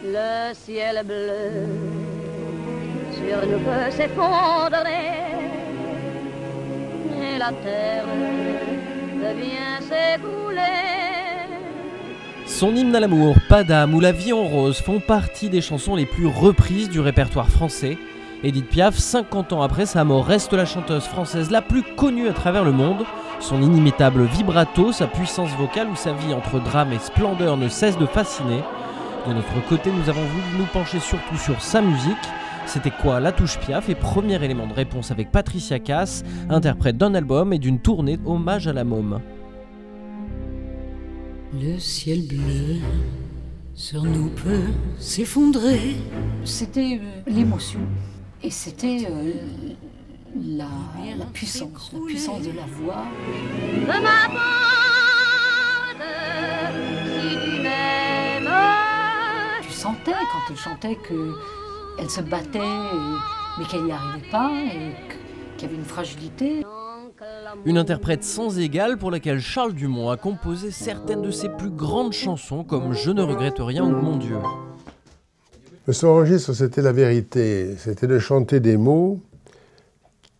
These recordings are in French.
Le ciel bleu sur nous peut s'effondrer et la terre devient s'écrouler. Son hymne à l'amour, Pas d'âme ou La vie en rose font partie des chansons les plus reprises du répertoire français. Édith Piaf, 50 ans après sa mort, reste la chanteuse française la plus connue à travers le monde. Son inimitable vibrato, sa puissance vocale ou sa vie entre drame et splendeur ne cesse de fasciner. De notre côté, nous avons voulu nous pencher surtout sur sa musique. C'était quoi la touche Piaf et premier élément de réponse avec Patricia Cass, interprète d'un album et d'une tournée hommage à la môme. Le ciel bleu sur nous peut s'effondrer. C'était l'émotion et c'était la puissance de la voix. De ma bande, si tu m'aimes. Tu sentais quand elle chantait qu'elle se battait, mais qu'elle n'y arrivait pas et qu'il y avait une fragilité. Une interprète sans égale pour laquelle Charles Dumont a composé certaines de ses plus grandes chansons comme Je ne regrette rien ou Mon Dieu. Son registre, c'était la vérité. C'était de chanter des mots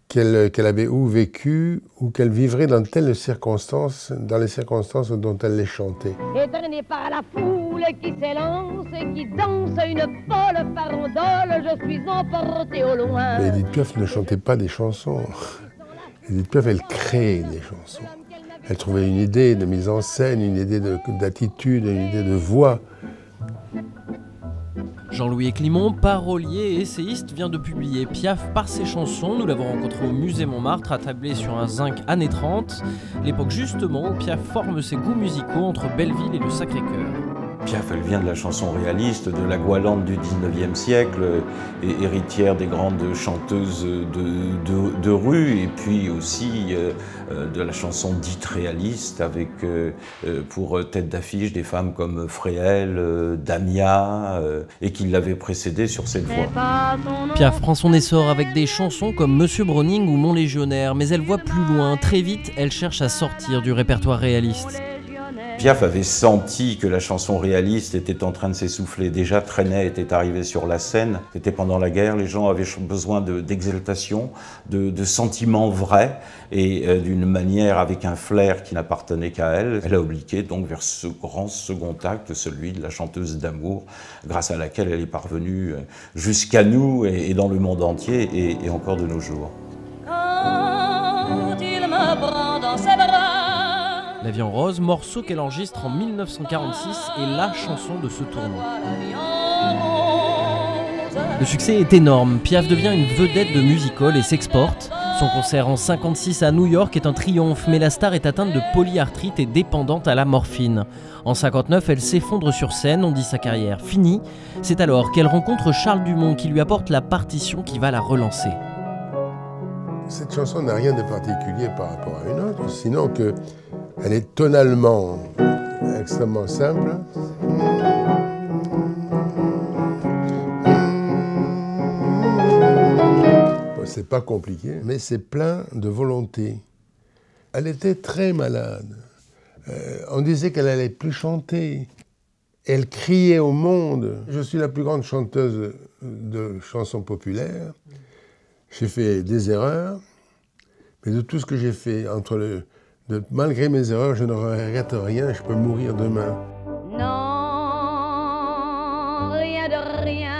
qu'elle avait ou vécu ou qu'elle vivrait dans telles circonstances, dans les circonstances dont elle les chantait. Étonné par la foule qui s'élance et qui danse une folle farandole, je suis emporté au loin. Mais Édith Piaf ne chantait pas des chansons. Édith Piaf, elle créait des chansons. Elle trouvait une idée de mise en scène, une idée d'attitude, une idée de voix. Jean-Louis Climont, parolier et essayiste, vient de publier Piaf par ses chansons. Nous l'avons rencontré au musée Montmartre, attablé sur un zinc années 30, l'époque justement où Piaf forme ses goûts musicaux entre Belleville et le Sacré-Cœur. Piaf, elle vient de la chanson réaliste, de la Goualande du 19e siècle, et héritière des grandes chanteuses de rue, et puis aussi de la chanson dite réaliste, avec pour tête d'affiche des femmes comme Fréhel, Damia, et qui l'avaient précédée sur cette voie. Piaf prend son essor avec des chansons comme Monsieur Browning ou Mon Légionnaire, mais elle voit plus loin. Très vite, elle cherche à sortir du répertoire réaliste. Piaf avait senti que la chanson réaliste était en train de s'essouffler. Déjà, Trenet était arrivé sur la scène. C'était pendant la guerre. Les gens avaient besoin d'exaltation, de sentiments vrais et d'une manière avec un flair qui n'appartenait qu'à elle. Elle a obliqué donc vers ce grand second acte, celui de la chanteuse d'amour, grâce à laquelle elle est parvenue jusqu'à nous et dans le monde entier et encore de nos jours. Quand il me prend dans ses bras. La vie en rose, morceau qu'elle enregistre en 1946 est la chanson de ce tournoi. Le succès est énorme, Piaf devient une vedette de music-hall et s'exporte. Son concert en 1956 à New York est un triomphe, mais la star est atteinte de polyarthrite et dépendante à la morphine. En 1959, elle s'effondre sur scène, on dit sa carrière finie. C'est alors qu'elle rencontre Charles Dumont qui lui apporte la partition qui va la relancer. Cette chanson n'a rien de particulier par rapport à une autre, sinon que elle est tonalement extrêmement simple. C'est pas compliqué, mais c'est plein de volonté. Elle était très malade. On disait qu'elle allait plus chanter. Elle criait au monde. Je suis la plus grande chanteuse de chansons populaires. J'ai fait des erreurs, mais de tout ce que j'ai fait, malgré mes erreurs, je ne regrette rien, je peux mourir demain. Non, rien de rien.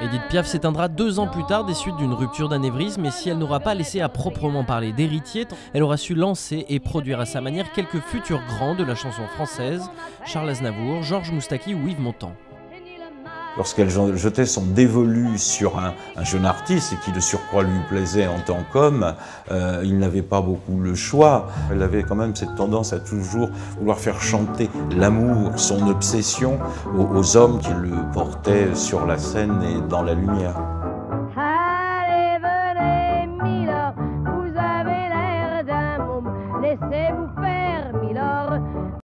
Édith Piaf s'éteindra 2 ans plus tard des suites d'une rupture d'anévrisme, et si elle n'aura pas laissé à proprement parler d'héritier, elle aura su lancer et produire à sa manière quelques futurs grands de la chanson française, Charles Aznavour, Georges Moustaki ou Yves Montand. Lorsqu'elle jetait son dévolu sur un jeune artiste et qui de surcroît lui plaisait en tant qu'homme, il n'avait pas beaucoup le choix. Elle avait quand même cette tendance à toujours vouloir faire chanter l'amour, son obsession aux hommes qui le portaient sur la scène et dans la lumière.